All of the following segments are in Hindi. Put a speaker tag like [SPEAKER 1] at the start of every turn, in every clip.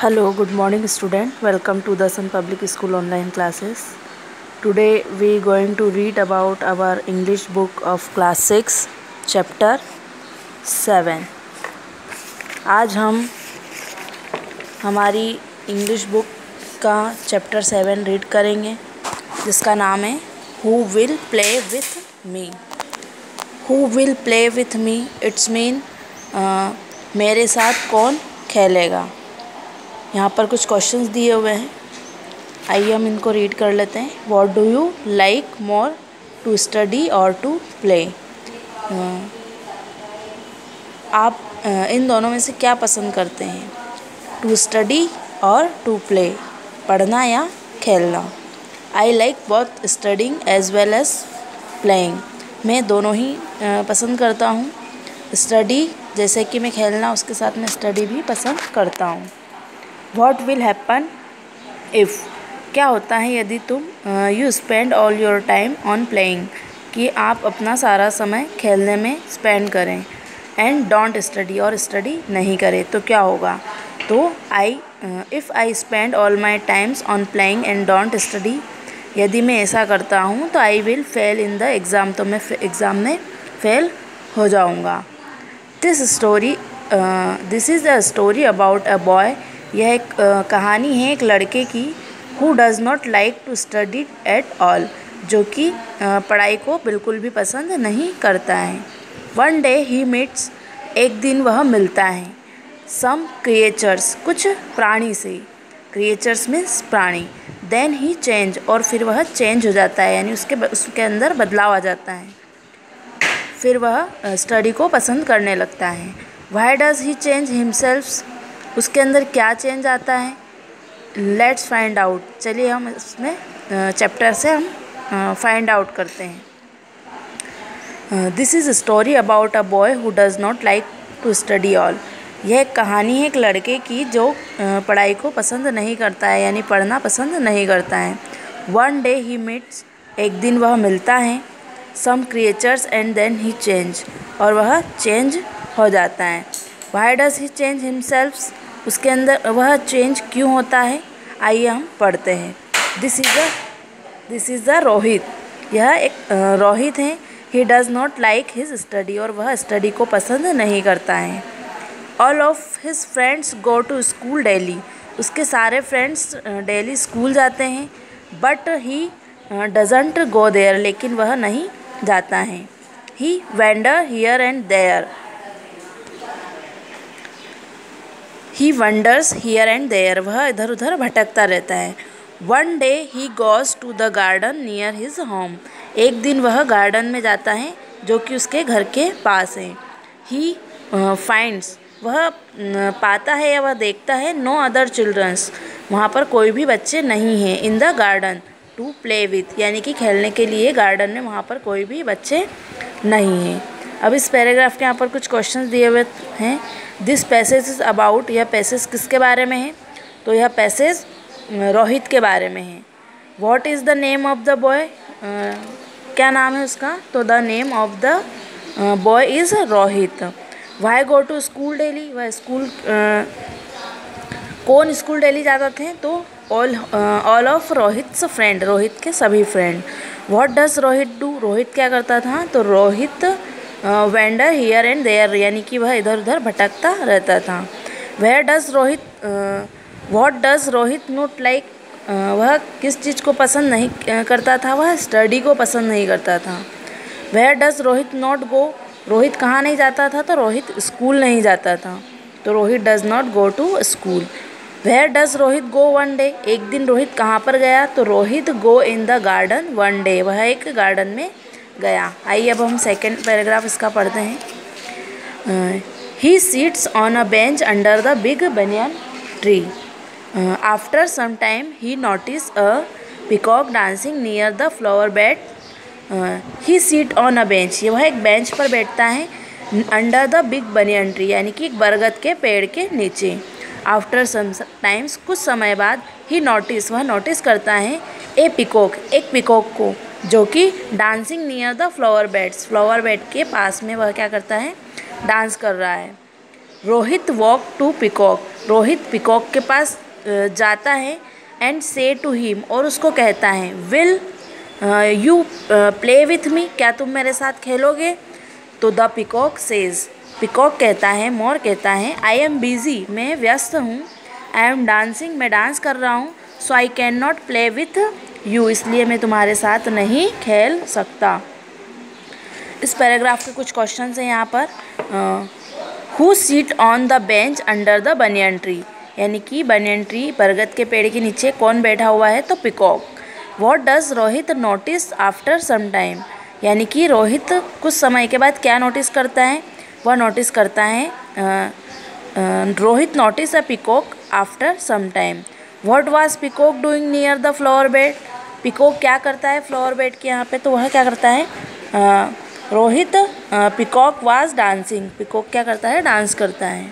[SPEAKER 1] Hello, good morning student. Welcome to the Sun Public School online classes. Today we going to read about our English book of class 6 chapter 7. आज हम हमारी इंग्लिश बुक का चैप्टर 7 रीड करेंगे जिसका नाम है Who will play with me? Who will play with me? It's mean मेरे साथ कौन खेलेगा। यहाँ पर कुछ क्वेश्चंस दिए हुए हैं, आइए हम इनको रीड कर लेते हैं। What do you like more, to study or to play? आप इन दोनों में से क्या पसंद करते हैं, to study or to play, पढ़ना या खेलना? I like both studying as well as playing. मैं दोनों ही पसंद करता हूँ। स्टडी जैसे कि मैं खेलना, उसके साथ मैं स्टडी भी पसंद करता हूँ। What will happen if? क्या होता है यदि तुम you spend all your time on playing, कि आप अपना सारा समय खेलने में स्पेंड करें, and don't study और स्टडी नहीं करें, तो क्या होगा? तो if I spend all my times on playing and don't study, यदि मैं ऐसा करता हूँ तो I will fail in the exam, तो मैं एग्ज़ाम में फेल हो जाऊँगा। This is a story about a boy. यह एक कहानी है एक लड़के की, who does not like to study at all, जो कि पढ़ाई को बिल्कुल भी पसंद नहीं करता है। वन डे ही मीट्स, एक दिन वह मिलता है, सम क्रिएचर्स, कुछ प्राणी से, क्रिएचर्स मीन्स प्राणी, देन ही चेंज, और फिर वह चेंज हो जाता है, यानी उसके अंदर बदलाव आ जाता है, फिर वह स्टडी को पसंद करने लगता है। Why does he change himself, उसके अंदर क्या चेंज आता है? लेट्स फाइंड आउट, चलिए हम इसमें चैप्टर से हम फाइंड आउट करते हैं। This is a story about a boy who does not like to study all. यह एक कहानी है एक लड़के की जो पढ़ाई को पसंद नहीं करता है, यानी पढ़ना पसंद नहीं करता है। वन डे ही मीट्स, एक दिन वह मिलता है, some creatures and then he change, और वह चेंज हो जाता है। Why does he change himself, उसके अंदर वह चेंज क्यों होता है? आइए हम पढ़ते हैं। दिस इज़ द रोहित, यह एक रोहित है। He does not like his study, और वह स्टडी को पसंद नहीं करता है। All of his friends go to school daily, उसके सारे फ्रेंड्स डेली स्कूल जाते हैं। But he doesn't go there, लेकिन वह नहीं जाता है। He wander here and there, he wanders here and there, वह इधर उधर भटकता रहता है। One day he goes to the garden near his home, एक दिन वह गार्डन में जाता है जो कि उसके घर के पास है। ही फाइंड्स, वह पाता है या वह देखता है, नो अदर चिल्ड्रंस, वहाँ पर कोई भी बच्चे नहीं हैं। In the garden to play with, यानी कि खेलने के लिए गार्डन में वहाँ पर कोई भी बच्चे नहीं हैं। अब इस पैराग्राफ के यहाँ पर कुछ क्वेश्चंस दिए हुए हैं। दिस पैसेज इज़ अबाउट, यह पैसेज किसके बारे में है? तो यह पैसेज रोहित के बारे में है। What is the name of the boy, क्या नाम है उसका? तो the name of the boy is Rohit. Why go to school daily, वह स्कूल कौन स्कूल डेली जाते थे? तो all of Rohit's friend, Rohit के सभी friend. What does Rohit do, Rohit क्या करता था? तो Rohit wander here and there, यानी कि वह इधर उधर भटकता रहता था। Where does Rohit, what does Rohit not like, वह किस चीज़ को पसंद नहीं करता था? वह स्टडी को पसंद नहीं करता था। Where does Rohit not go, Rohit कहाँ नहीं जाता था? तो रोहित स्कूल नहीं जाता था, तो Rohit does not go to school. Where does Rohit go one day, एक दिन रोहित कहाँ पर गया? तो Rohit go in the garden one day, वह एक गार्डन में गया। आइए अब हम सेकेंड पैराग्राफ इसका पढ़ते हैं। He sits on a bench under the big banyan tree, after some time he notice a peacock dancing near the flower bed. He sit on a bench, ये वह एक बेंच पर बैठता है, under the big banyan tree, यानी कि एक बरगद के पेड़ के नीचे। आफ्टर सम टाइम्स, कुछ समय बाद, ही नोटिस, वह नोटिस करता है, ए पिकॉक, एक पिकॉक को, जो कि dancing near the flower beds, flower bed के पास में वह क्या करता है? डांस कर रहा है। Rohit walk to peacock, Rohit peacock के पास जाता है एंड से टू हिम, और उसको कहता है will you play with me, क्या तुम मेरे साथ खेलोगे। तो द पिकॉक सेज, पिकॉक कहता है, मोर कहता है आई एम बिजी, मैं व्यस्त हूँ, आई एम डांसिंग, मैं डांस कर रहा हूँ, so I can not play with you, इसलिए मैं तुम्हारे साथ नहीं खेल सकता। इस पैराग्राफ के कुछ क्वेश्चंस हैं यहाँ पर। Who seat on the bench under the banyan tree, यानी कि बनियन ट्री बरगद के पेड़ के नीचे कौन बैठा हुआ है, तो peacock. What does Rohit notice after some time, यानी कि रोहित कुछ समय के बाद क्या नोटिस करता है, वह नोटिस करता है Rohit notice a peacock after some time. What was peacock doing near the flower bed, peacock क्या करता है फ्लावर बेड के यहाँ पे, तो वह क्या करता है, Rohit peacock was dancing, peacock क्या करता है, डांस करता है।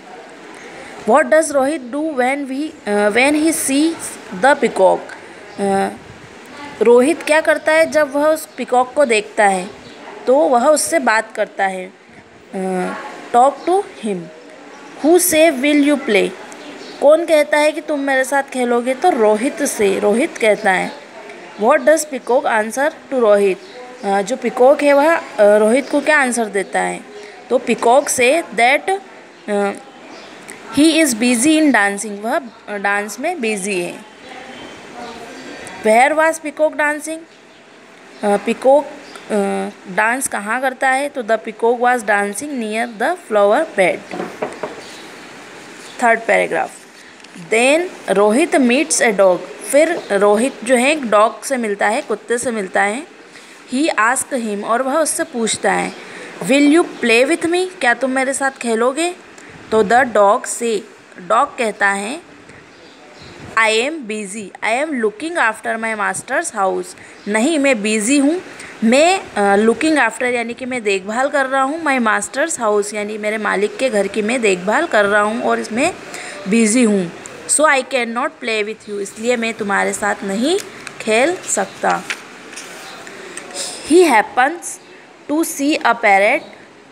[SPEAKER 1] What does Rohit do when he sees the peacock, Rohit क्या करता है जब वह उस पिकॉक को देखता है, तो वह उससे बात करता है, टॉक टू हिम। हु से विल यू प्ले, कौन कहता है कि तुम मेरे साथ खेलोगे, तो रोहित से, रोहित कहता है। What does peacock answer to Rohit, जो पिकॉक है वह रोहित को क्या आंसर देता है, तो पिकॉक से that he is busy in dancing, वह डांस में बिजी है। Where was peacock dancing, peacock dance कहाँ करता है, तो the peacock was dancing near the flower bed. Third paragraph, then Rohit meets a dog, फिर रोहित जो है एक डॉग से मिलता है, कुत्ते से मिलता है। ही आस्क हिम, और वह उससे पूछता है will you play with me, क्या तुम मेरे साथ खेलोगे। तो द डॉग से, डॉग कहता है I am busy, I am looking after my masters house, नहीं मैं बिजी हूँ, मैं लुकिंग आफ्टर यानी कि मैं देखभाल कर रहा हूँ, माई मास्टर्स हाउस यानी मेरे मालिक के घर की मैं देखभाल कर रहा हूँ और इसमें बिजी हूँ। So I can not play with you, इसलिए मैं तुम्हारे साथ नहीं खेल सकता। He happens to see a parrot,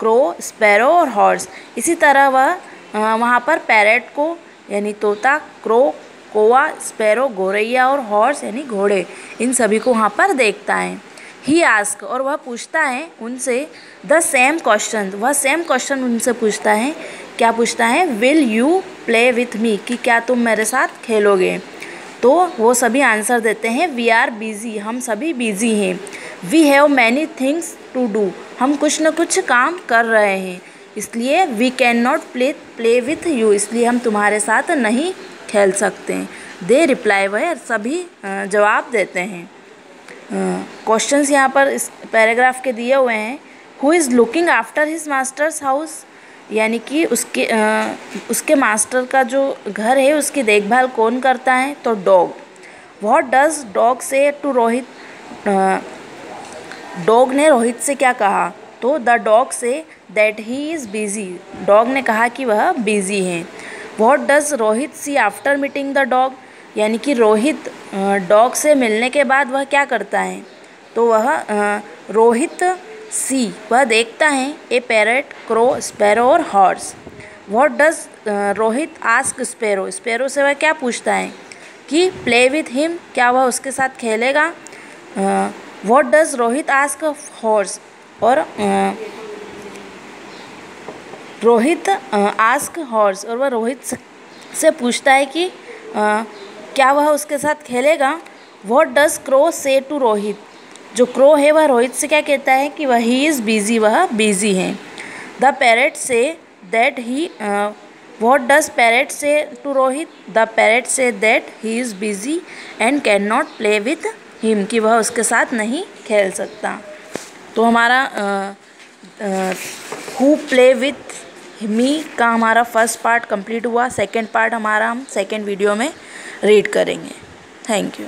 [SPEAKER 1] crow, sparrow और हॉर्स, इसी तरह वह वहाँ पर पैरेट को यानी तोता, क्रो कौवा, स्पैरो गौरैया और हॉर्स यानी घोड़े, इन सभी को वहाँ पर देखता है। ही आस्क, और वह पूछता है उनसे द सेम क्वेश्चन, वह सेम क्वेश्चन उनसे पूछता है, क्या पूछता है, will you play with me, कि क्या तुम मेरे साथ खेलोगे। तो वो सभी आंसर देते हैं वी आर बिजी, हम सभी बिजी हैं। We have many things to do, हम कुछ न कुछ काम कर रहे हैं, इसलिए we can not play with you, इसलिए हम तुम्हारे साथ नहीं खेल सकते हैं। दे रिप्लाई, वह सभी जवाब देते हैं। क्वेश्चंस यहाँ पर इस पैराग्राफ के दिए हुए हैं। Who is looking after his masters house, यानी कि उसके मास्टर का जो घर है उसकी देखभाल कौन करता है, तो dog. What does dog say to Rohit, dog ने रोहित से क्या कहा, तो the dog say that he is busy, dog ने कहा कि वह बिजी है। What does Rohit see after meeting the dog, यानी कि रोहित डॉग से मिलने के बाद वह क्या करता है, तो वह रोहित सी, वह देखता है ए पैरेट, क्रो, स्पैरो और horse. What does Rohit ask sparrow, sparrow से वह क्या पूछता है कि प्ले विथ हिम, क्या वह उसके साथ खेलेगा। What does Rohit ask horse, और रोहित आस्क हॉर्स, और वह रोहित से पूछता है कि क्या वह उसके साथ खेलेगा। व्हाट डज क्रो से टू रोहित, जो क्रो है वह रोहित से क्या कहता है कि वह ही इज़ बिजी, वह बिजी है। The parrot say that he, what does parrot say to Rohit, the parrot say that he is busy and can not play with him, कि वह उसके साथ नहीं खेल सकता। तो हमारा हु प्ले विथ मी का हमारा फर्स्ट पार्ट कंप्लीट हुआ। सेकंड पार्ट हमारा हम सेकंड वीडियो में रीड करेंगे। Thank you.